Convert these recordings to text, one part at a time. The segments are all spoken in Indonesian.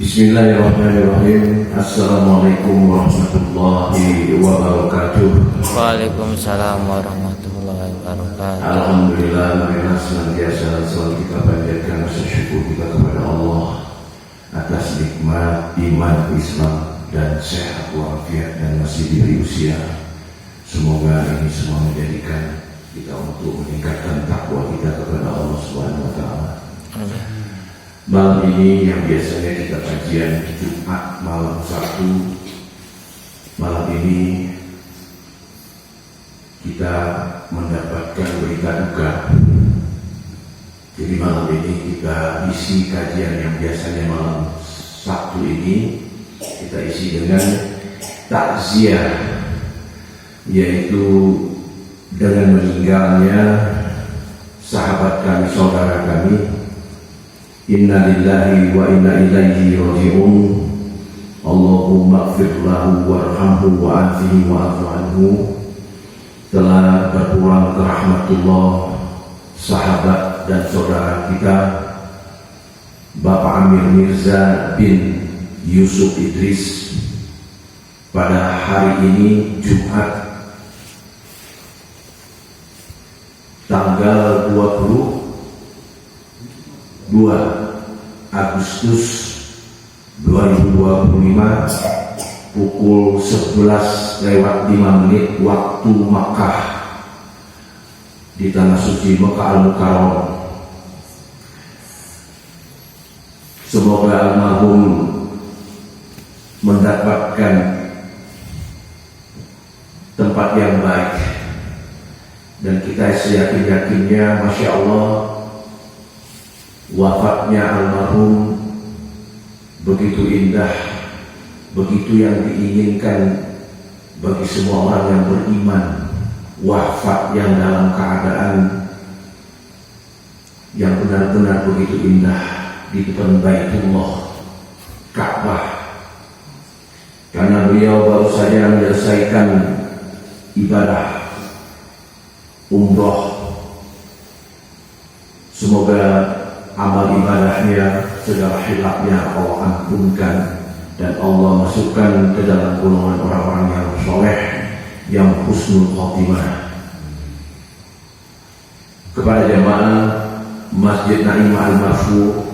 Bismillahirrahmanirrahim. Assalamualaikum warahmatullahi wabarakatuh. Waalaikumsalam warahmatullahi wabarakatuh. Alhamdulillah, marilah senantiasa selalu kita panjatkan rasa syukur kita kepada Allah atas nikmat iman Islam dan sehat walafiat dan masih diberi usia. Semoga ini semua menjadikan kita untuk meningkatkan takwa kita kepada Allah Subhanahu wa taala. Malam ini yang biasanya kita kajian Jumat malam Sabtu, malam ini kita mendapatkan berita duka. Jadi malam ini kita isi kajian yang biasanya malam Sabtu ini kita isi dengan takziah, yaitu dengan meninggalnya sahabat kami, saudara kami. Inna lillahi wa inna ilaihi raji'un. Allahumma ighfir lahu warhamhu wa'afihi wa'afu anhu. Telah berpulang ke rahmatullah sahabat dan saudara kita Bapak Amir Mirza bin Yusuf Idris pada hari ini Jumat tanggal 22 Agustus 2025 pukul 11:05 waktu Makkah di tanah suci Mekah Al-Mukarramah. Semoga almarhum mendapatkan tempat yang baik, dan kita seyakin-yakinnya, Masya Allah, wafatnya almarhum begitu indah, begitu yang diinginkan bagi semua orang yang beriman. Wafat yang dalam keadaan yang benar-benar begitu indah di depan Baitullah Ka'bah, karena beliau baru saja menyelesaikan ibadah umroh. Semoga amal ibadahnya, segala hilafnya Allah ampunkan dan Allah masukkan ke dalam golongan orang-orang yang soleh, yang husnul khotimah. Kepada jamaah Masjid Naim Al-Marfu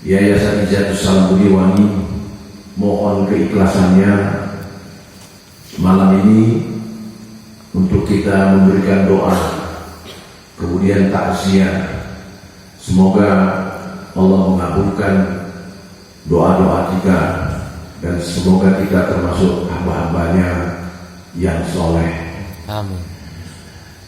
Yayasan Izatus Salam Budiwani, mohon keikhlasannya malam ini untuk kita memberikan doa, kemudian takziah. Semoga Allah mengabulkan doa-doa kita dan semoga kita termasuk hamba-hambanya yang soleh. Amin.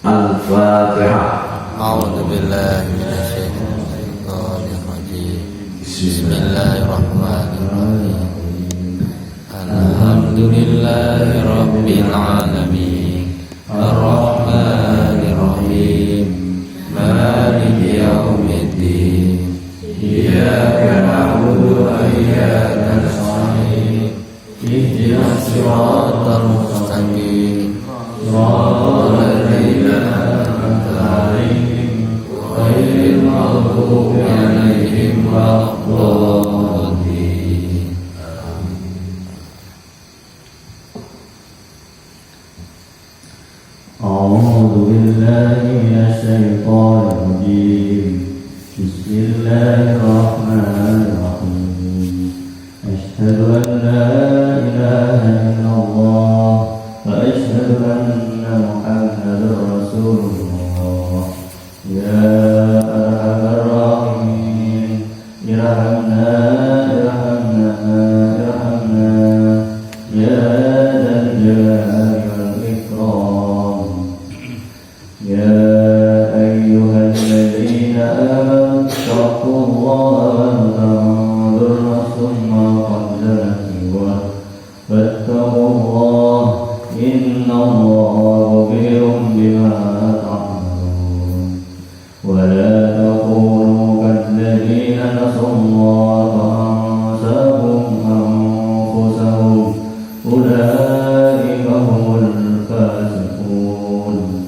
Al-Fatihah. A'udzubillahi minasyaitonir rajim. Bismillahirrahmanirrahim. Alhamdulillahi rabbil alamin. Ar-Rahmanir Rahim. Maliki yaumiddin. Iyyaka na'budu wa iyyaka nasta'in. Ihdinas siratal mustaqim. Shiratal ladzina an'amta 'alaihim ghairil maghdubi 'alaihim waladdallin. A'udzu billahi minasyaitonir rajim. Bismillahirrahmanirrahim. Asyhadu an la ilaha illallah wa asyhadu anna Muhammadar Rasulullah. Ya arhamar rahimin, irhamna irhamna irhamna ya dzal jalali wal ikram. Ya ayyuhalladzina amanu taqullaha wa tanzur nafsun ma qaddamat lighad wattaqullaha innallaha khabirun bima ta'malun. Wa la taqulu kalladzina nasullaha fansahum anfusahum ulaika humul fasiqun.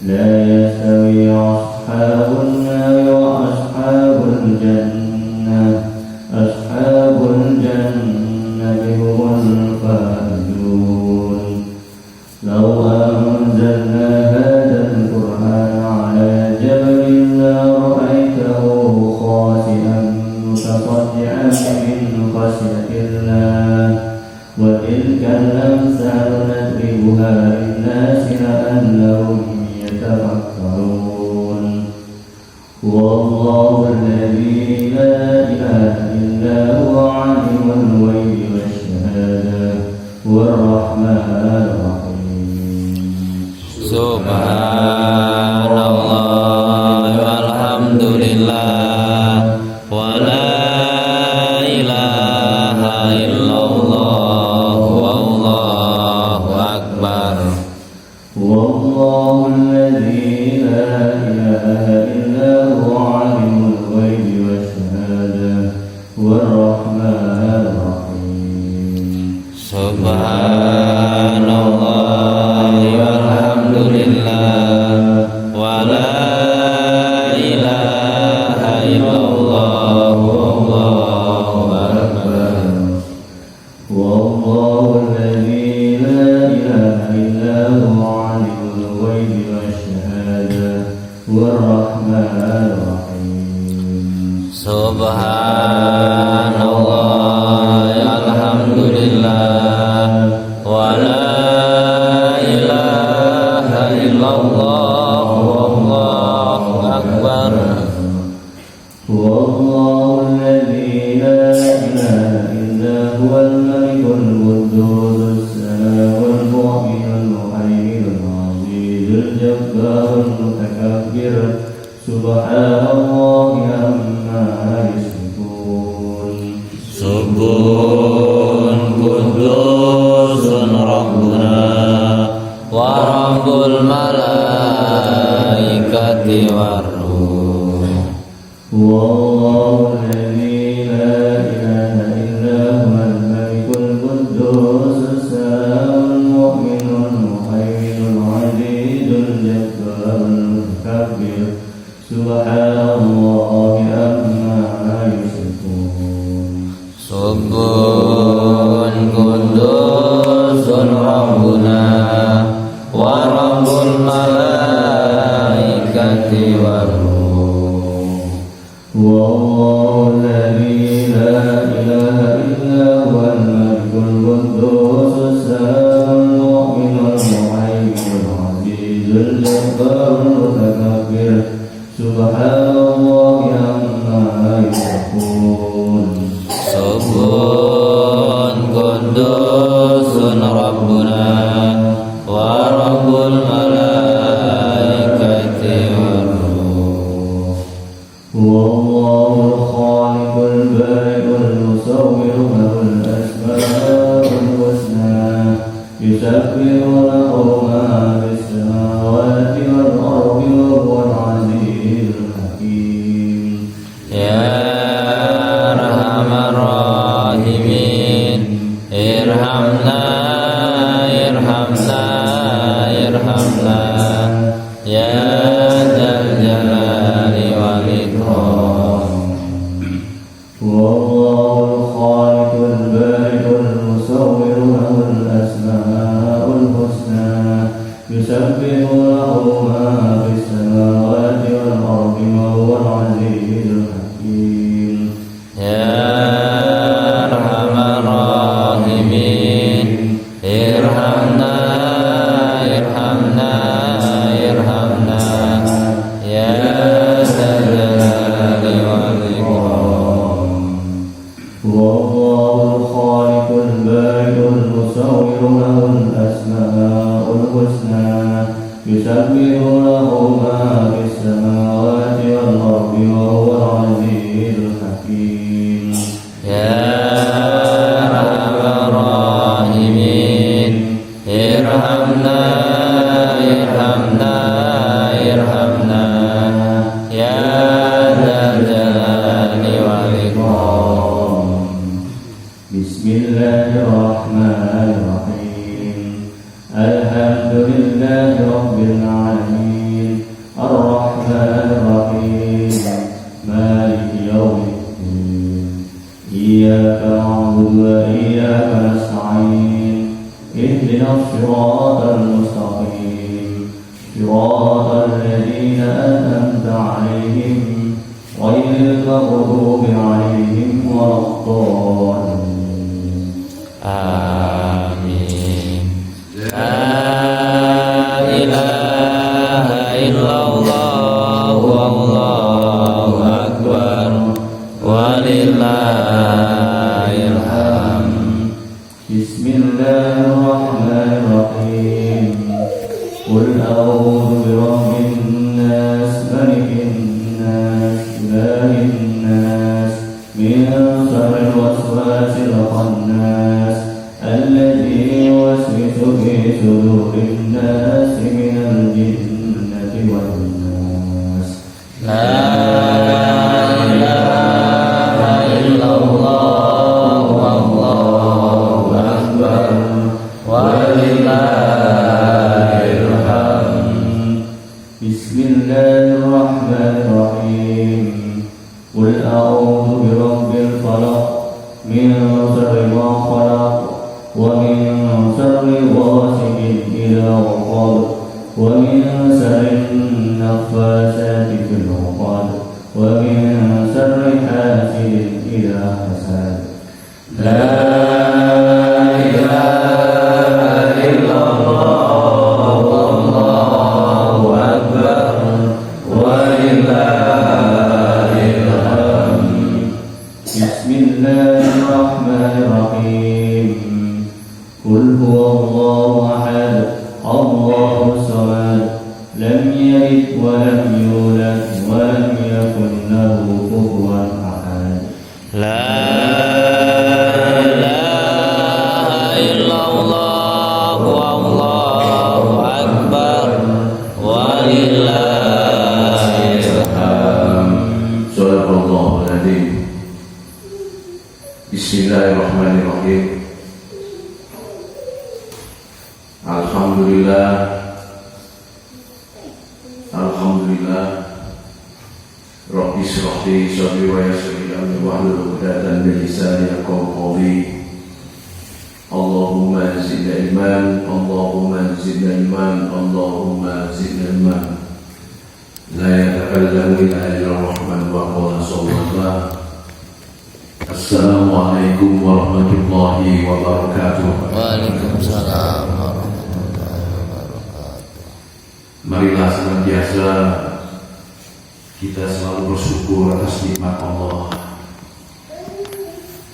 La yastawi ashabun nar wa ashabul jannah خشية الله وتلك الأمثال نضربها للناس لعلهم يتفكرون هو الله الذي لا إله إلا هو عالم الغيب والشهادة هو الرحمن الرحيم Subhanallah walhamdulillah wa la ilaha illallah wallahu akbar والله الذي لا إله إلا هو عالم الغيب والشهادة هو الرحمن الرحيم Subhanallah walhamdulillah wa la ilaha illallah wallahu akbar والله الذي لا إله إلا هو عالم الغيب والشهادة هو الرحمن الرحيم Subhanallah alhamdulillah wa la ilaha illallah wallahu akbar والله الذي لا إله إلا هو الملك القدوس السلام المؤمن المهيمن العزيز الجبار المتكبر سبحان الله عما يشركون Subuhun kudusun Rabbuna wa rabbul malaikati warruh والله الذي لا إله إلا هو الملك القدوس السلام المؤمن المهيمن العزيز الجبار المتكبر سبحان الله عما يشركون Subuhun kudusun Rabbuna wa rabbul malaikati warruh والله الذي لا إله إلا هو الملك القدوس السلام المؤمن المهيمن العزيز الجبار المتكبر سبحان الله عما يشركون Subuhun kudusun Rabbuna wa rabbul malaikati warruh هو الله الخالق البارئ المصور له الأسماء الحسنى يسبح له ما في السماوات والأرض وهو العزيز الحكيم Ya Arhamar Rahimin irhamna irhamna irhamna ya Dzal Jalali wal Ikram هو الله الخالق البارئ المصور له الأسماء الحسنى يسبح له ما في السماوات والأرض وهو العزيز الحكيم Ya Arhamar Rahimin irhamna irhamna irhamna ya Dzal Jalali wal Ikram هو الله الخالق البارئ المصور له الأسماء الحسنى يسبح له ما في السماوات والأرض وهو العزيز الحكيم Ya Arhamar Rahimin irhamna irhamna irhamna ya Dzal Jalali wal Ikram بسم الله الرحمن الرحيم الحمد لله رب العالمين الرحمن الرحيم مالك يوم الدين إياك نعبد وإياك نستعين اهدنا الصراط المستقيم صراط الذين أنعمت عليهم غير المغضوب عليهم ولا الضالين Amin. La ilaha illallah wallahu akbar walillahil hamd. Bismillahirrahmanirrahim. Qul a'udzu birabbin nas, malikin nas, ilahin nas, min syarril waswasil khannas, alladzi yuwaswisu fi sudurin nas, minal jinnati wan nas. La ilaha illallah wallahu akbar walillahil hamd. Bismillahirrahmanirrahim. Qul a'udzu birabbil falaq, min syarri ma khalaq, wa min syarri ghasiqin idza waqab, wa min syarri naffasati fil 'uqad, wa min syarri hasidin idza hasad. La ilaha illallah wallahu akbar walillahil hamd. Bismillahirrahmanirrahim. Qul huwallahu ahad, Allahus samad, lam yalid wa lam yulad wa lam yakul lahu kufuwan ahad. La ilaha illallah wallahu akbar walillahil hamd. Sadaqallahul adzim. Bismillahirrahmanirrahim. Alhamdulillah. Alhamdulillah. Rabbi shrah li sadri wa yassir li amri wahlul 'uqdatam min lisani yafqahu qawli. Allahumma zidna ilman, Allahumma zidna ilman, Allahumma zidna ilman. La yatakallamu illa ar-rahman wa qala sallallahu. Assalamualaikum warahmatullahi wabarakatuh. Waalaikumsalam warahmatullahi wabarakatuh. Marilah senantiasa kita selalu bersyukur atas nikmat Allah.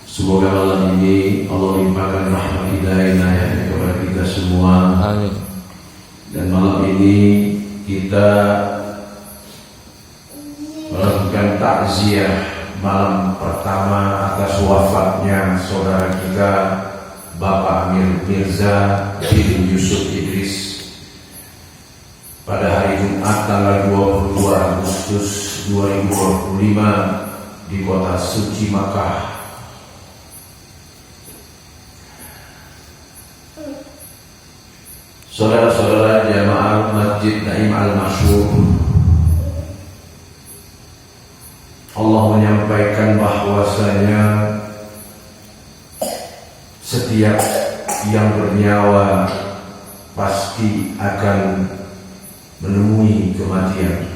Semoga malam ini Allah limpahkan rahmat hidayah kepada kita semua. Amin. Dan malam ini kita melakukan takziah malam pertama atas wafatnya saudara kita Bapak Amir Mirza bin Yusuf Idris pada hari Jumat tanggal 22 Agustus 2025 di kota suci Makkah. Saudara-saudara jamaah Masjid Naim Al-Masyhur, Allah menyampaikan bahwasanya setiap yang bernyawa pasti akan menemui kematian.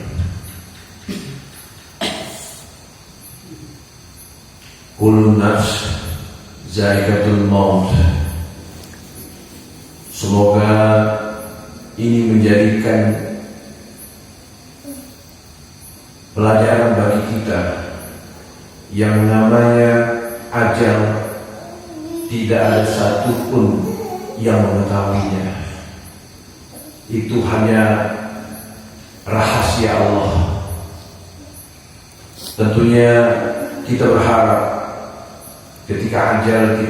Kullu nafs za'iqatul maut. Semoga ini menjadikan pelajaran bagi kita yang namanya ajal tidak ada satupun yang mengetahuinya. Itu hanya rahasia Allah. Tentunya kita berharap ketika ajal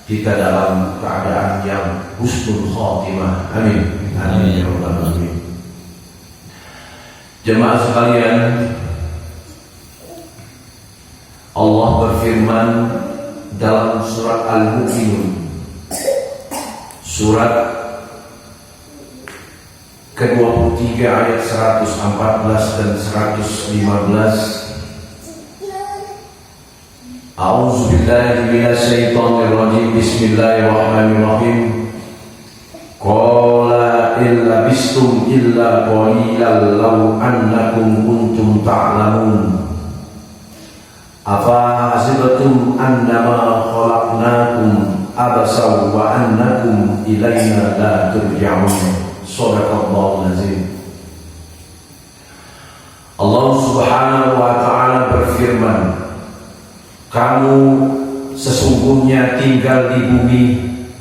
kita dalam keadaan yang husnul khotimah. Amin. Amin ya rabbal alamin. Jemaah sekalian, Allah berfirman dalam surat Al-Mu'minun, surat ke-23 ayat 114 dan 115. A'udzu billahi minasyaitonir rajim. Bismillahirrahmanirrahim. Qala illa bistum illa qalilan law annakum kuntum ta'lamun. Afa hasibtum annama khalaqnakum abasa wa annakum ilaina la turja'un. Shadaqallahul azim. Allah Subhanahu wa ta'ala berfirman, kamu sesungguhnya tinggal di bumi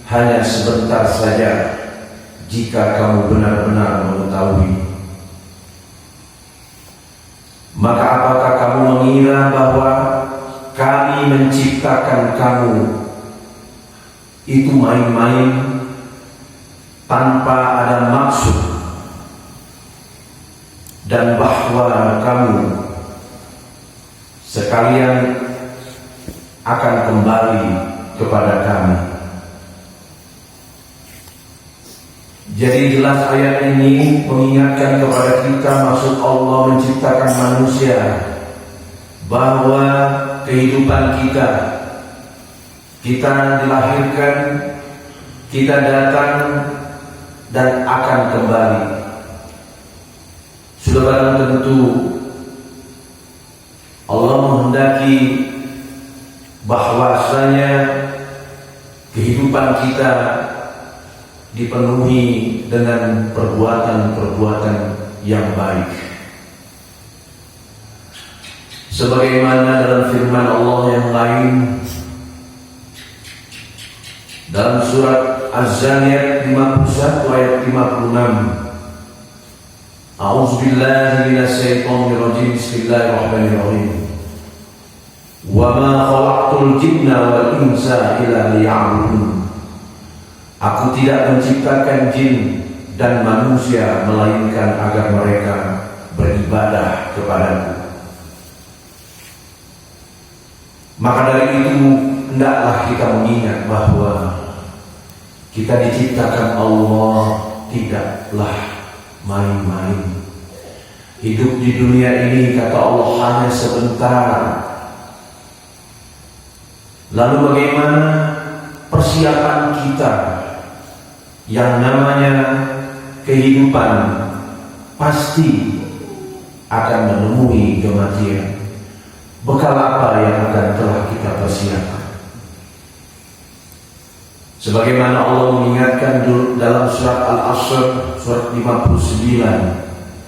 hanya sebentar saja jika kamu benar-benar mengetahui. Maka apakah kamu mengira bahwa kami menciptakan kamu itu main-main tanpa ada maksud, dan bahwa kamu sekalian akan kembali kepada kami? Jadi jelas ayat ini mengingatkan kepada kita maksud Allah menciptakan manusia, bahwa kehidupan kita dilahirkan, kita datang dan akan kembali. Sudah barang tentu Allah menghendaki bahwasanya kehidupan kita dipenuhi dengan perbuatan-perbuatan yang baik. Sebagaimana dalam firman Allah yang lain dalam surat Az-Zariyat 51 ayat 56. A'udzubillahi minasyaitonirrajim. Bismillahirrahmanirrahim. Wa ma khalaqtul jinna wal insa illa liya'budun. Aku tidak menciptakan jin dan manusia melainkan agar mereka beribadah kepadaku. Maka dari itu hendaklah kita mengingat bahwa kita diciptakan Allah tidaklah main-main. Hidup di dunia ini kata Allah hanya sebentar. Lalu bagaimana persiapan kita yang namanya kehidupan pasti akan menemui kematian. Bekal apa yang akan telah kita persiapkan? Sebagaimana Allah mengingatkan dalam surat Al-Asr surat 59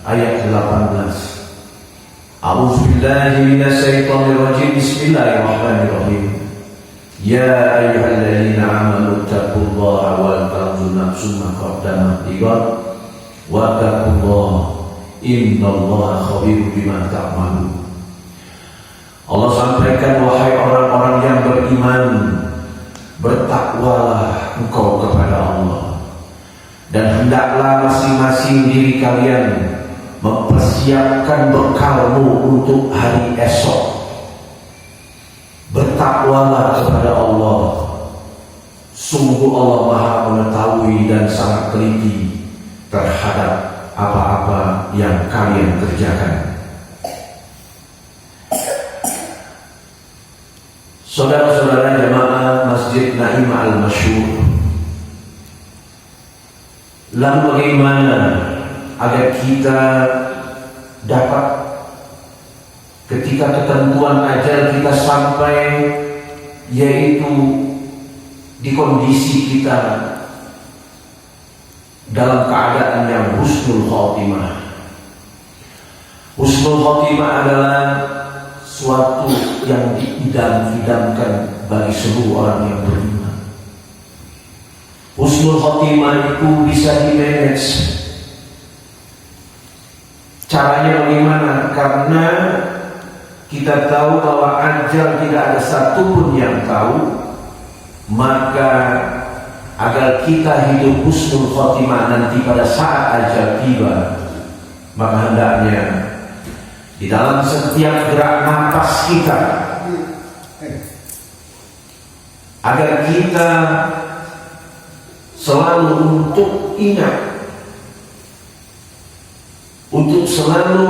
ayat 18. A'udzubillahi minasyaitonirrajim. Bismillahirrahmanirrahim. Ya ayyuhalladzina amanu taqullaha wal tanzur nafsum ma qaddamat lighad wa taqullaha innallaha khabirum bima ta'malun. Allah sampaikan, wahai orang-orang yang beriman, bertakwalah engkau kepada Allah, dan hendaklah masing-masing diri kalian mempersiapkan bekalmu untuk hari esok. Bertakwalah kepada Allah, sungguh Allah Maha mengetahui dan sangat teliti terhadap apa-apa yang kalian kerjakan. Saudara-saudara jemaah Masjid Naim Al-Masyhur, lalu bagaimana agar kita dapat ketika ketentuan ajal kita sampai, yaitu di kondisi kita dalam keadaan yang husnul khotimah. Husnul khotimah adalah suatu yang diidam-idamkan bagi seluruh orang yang beriman. Husnul khotimah itu bisa di-manage. Caranya bagaimana? Karena kita tahu bahwa ajal tidak ada satupun yang tahu, maka agar kita hidup husnul khotimah nanti pada saat ajal tiba, maka hendaknya di dalam setiap gerak nafas kita, agar kita selalu untuk ingat, untuk selalu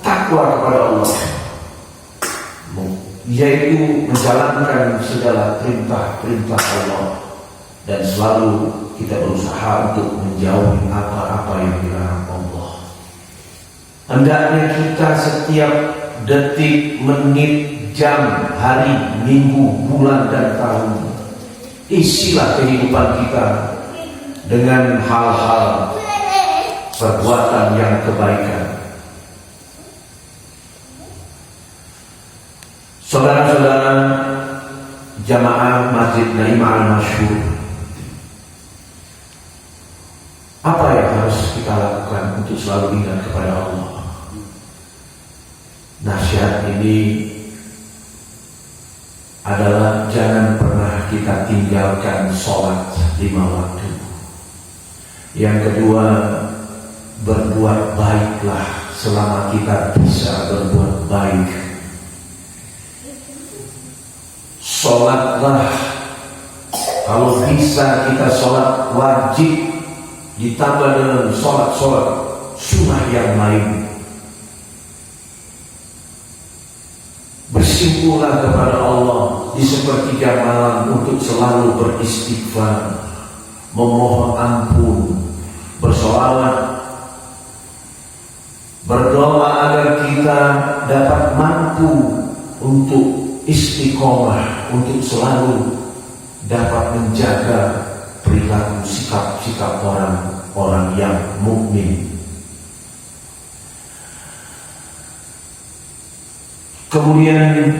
takwa kepada Allah, yaitu menjalankan segala perintah-perintah Allah, dan selalu kita berusaha untuk menjauhi apa-apa yang dilarang Allah. Hendaknya kita setiap detik, menit, jam, hari, minggu, bulan, dan tahun isilah kehidupan kita dengan hal-hal perbuatan yang kebaikan. Saudara-saudara jamaah Masjid Naim Al-Masyhur, apa yang harus kita lakukan untuk selalu ingat kepada Allah? Nasihat ini adalah jangan pernah kita tinggalkan sholat 5 waktu. Yang kedua, berbuat baiklah selama kita bisa berbuat baik. Sholatlah, kalau bisa kita sholat wajib ditambah dengan sholat-sholat sunnah yang lain. Bersimpulah kepada Allah di sepertiga malam untuk selalu beristighfar, memohon ampun, bersolawat, berdoa agar kita dapat mampu untuk istiqomah, untuk selalu dapat menjaga perilaku sikap-sikap orang-orang yang mukmin. Kemudian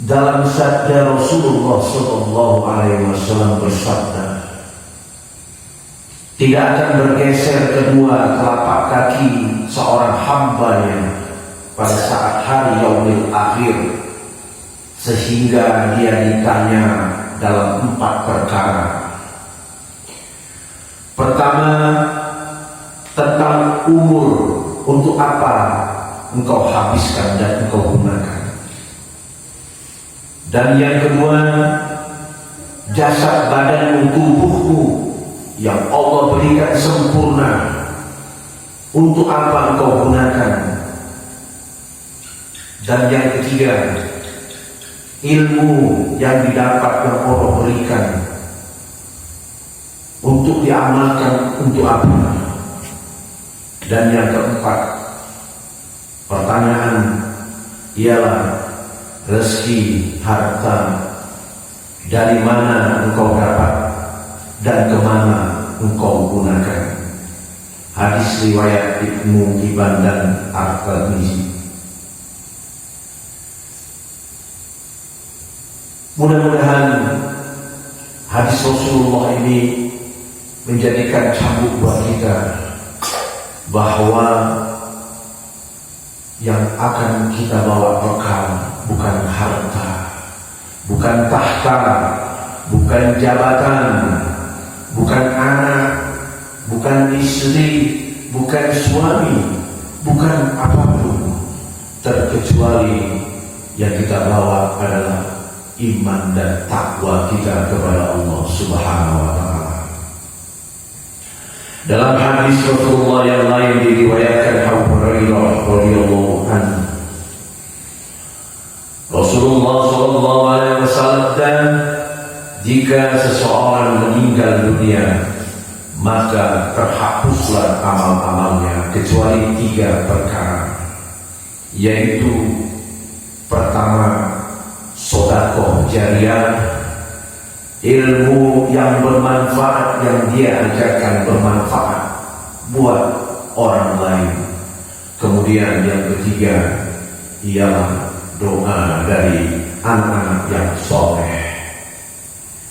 dalam sabda Rasulullah SAW bersabda, tidak akan bergeser kedua telapak kaki seorang hambanya pada saat hari yaumil akhir sehingga dia ditanya dalam 4 perkara. Pertama, tentang umur, untuk apa engkau habiskan dan engkau gunakan. Dan yang kedua, jasad badanmu, tubuhmu yang Allah berikan sempurna, untuk apa engkau gunakan. Dan yang ketiga, ilmu yang didapat yang Allah berikan, untuk diamalkan untuk apa. Dan yang keempat, pertanyaan ialah rezeki, harta, dari mana engkau dapat dan kemana engkau gunakan. Hadis riwayat Ibnu Hibban dan At-Tirmidzi. Mudah-mudahan hadis Rasulullah ini menjadikan cambuk buat kita bahwa yang akan kita bawa bekal bukan harta, bukan tahta, bukan jabatan, bukan anak, bukan istri, bukan suami, bukan apapun, terkecuali yang kita bawa adalah iman dan takwa kita kepada Allah Subhanahu wa Ta'ala. Dalam hadis Rasulullah yang lain diriwayatkan Abu Hurairah radhiyallahu anhu, Rasulullah sallallahu alaihi wasallam, jika seseorang meninggal dunia maka terhapuslah amal-amalnya kecuali 3 perkara, yaitu pertama, sedekah jariyah, ilmu yang bermanfaat yang dia ajarkan bermanfaat buat orang lain. Kemudian yang ketiga ialah doa dari anak-anak yang soleh.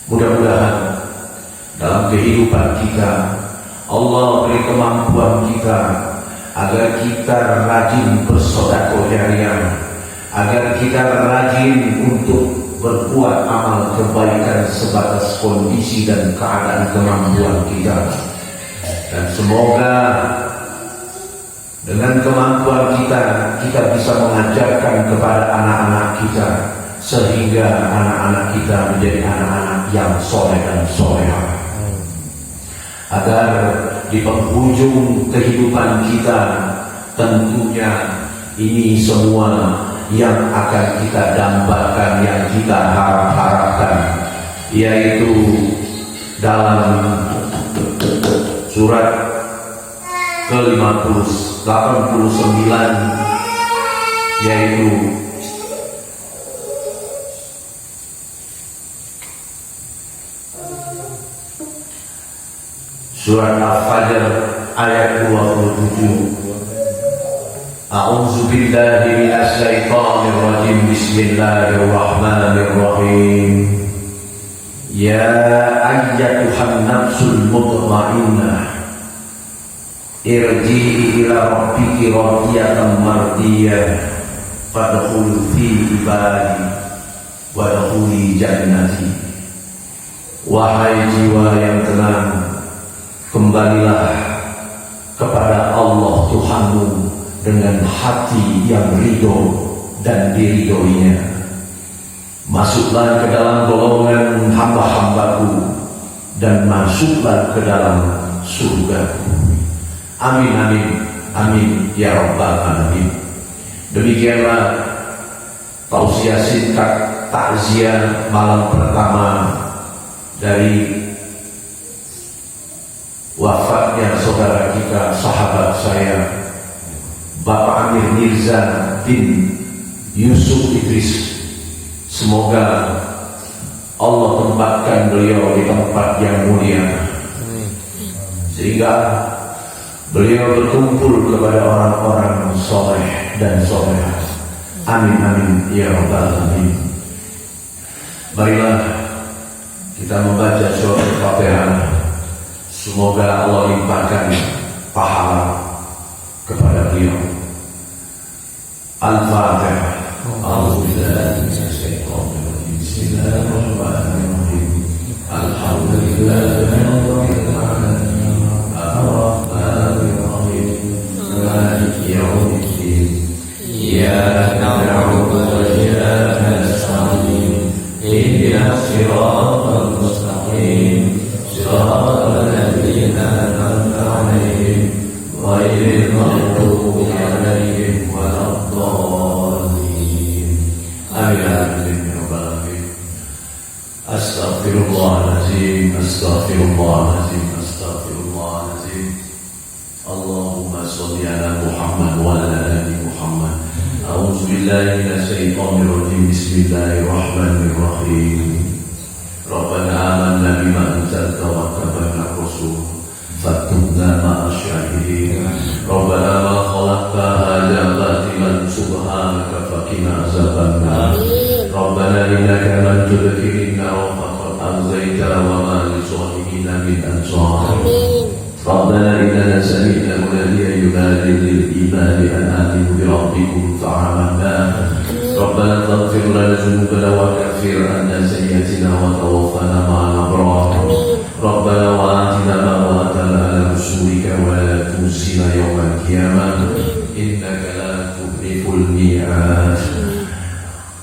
Mudah-mudahan dalam kehidupan kita Allah beri kemampuan kita agar kita rajin bersedekah jariyah, agar kita rajin untuk berbuat amal kebaikan sebatas kondisi dan keadaan kemampuan kita. Dan semoga dengan kemampuan kita bisa mengajarkan kepada anak-anak kita, sehingga anak-anak kita menjadi anak-anak yang soleh dan solehah, agar di penghujung kehidupan kita tentunya ini semua yang akan kita dambakan, yang kita harapkan, yaitu dalam surat ke-89, yaitu Surat Al-Fajr ayat 27. A'udzu billahi minasy syaithanir rajim. Bismillahirrahmanirrahim. Ya ayyatuhan nafsul mutmainnah, irji'i ila rabbiki radiyatan mardiyah, fadkhuli fi ibadi wadkhuli jannati. Wahai jiwa yang tenang, kembalilah kepada Allah Tuhanmu dengan hati yang ridho dan diridhoinya. Masuklah ke dalam golongan hamba-hambaku dan masuklah ke dalam surgaku. Amin, amin, amin, ya rabbal alamin. Demikianlah tausiah singkat takziah malam pertama dari wafatnya saudara kita, sahabat saya, Bapak Amir Mirza bin Yusuf Idris. Semoga Allah tempatkan beliau di tempat yang mulia, sehingga beliau berkumpul kepada orang-orang soleh dan solehah. Amin, amin, ya rabbal alamin. Marilah kita membaca surat Al-Fatihah. Semoga Allah limpahkan pahala kepada beliau. Al-Fatihah. Bismillahirrahmanirrahim. Alhamdulillahirabbil alamin. Ar-Rahmanir Rahim. Maliki yaumiddin. Iyyaka na'budu wa iyyaka nasta'in. Ihdinas siratal mustaqim. Siratal ladzina an'amta 'alaihim ghairil maghdubi 'alaihim waladdallin. Amin, amin, ya rabbal alamin. Astaghfirullahaladzim, astaghfirullahaladzim, astaghfirullahaladzim. Allahumma sholli ala Muhammad wa ala ali Muhammad. A'udzu billahi minasy syaithanir rajim. Bismillahirrahmanirrahim. Rabbana amanna bima anzalta wa tabi'na rasul faktubna ma'asy syahidin. Rabbana ma khalaqta hadza batilan subhanaka faqina azabannar. Rabbana innaka man tudkhilin nar faqad aghzaytana wa ma lizalimin min ansar. Rabbana innana sami'na munadiyan yunadi lil imani an aminu bi rabbikum fa'amanna. Rabbana faghfir lana dhunubana wa kaffir 'anna sayyi'atina wa tawaffana ma'al abrar. Rabbana wa atina ma wa'adtana 'ala rusulika wa la tukhzina yawmal qiyamah innaka la tukhliful mi'ad.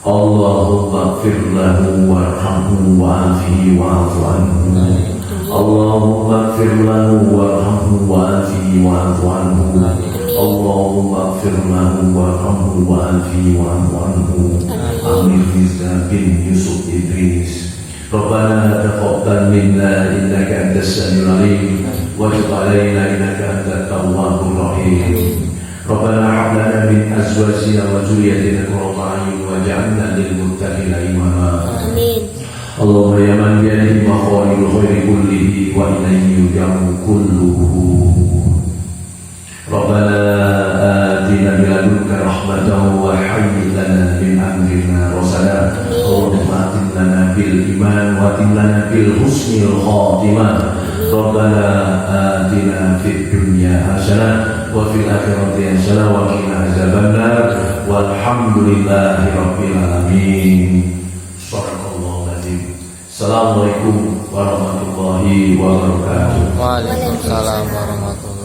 Allahumma ighfir lahu warhamhu wa'afihi wa'fu anhu. Allahumma ighfir lahu warhamhu wa'afihi wa'fu anhu. Allahumma ighfir lahu warhamhu wa'afihi wa'fu anhu. Amir Mirza bin Yusuf Idris. Rabbana taqabbal minna innaka antas samiul alim wa tub 'alaina innaka antat tawwabur rahim. Rabbana hab lana min azwajina wa dhurriyyatina qurrata a'yun waj'alna lil muttaqina imama. Amin. Allahumma ya man biyadihi maqalidul khairi kullihi wa ilayhi yurja'u kulluhu. Rabbana atina min ladunka rahmatan wa hayyi lana min amrina rasada. Allahumma atina bil iman wa atina bil husnil khatimah. Rabbana atina fid dunya hasanah wa fil akhirati hasanah wa qina azabannar. Walhamdulillahi rabbil alamin. Assalamualaikum warahmatullahi wabarakatuh. Waalaikumsalam warahmatullahi wabarakatuh.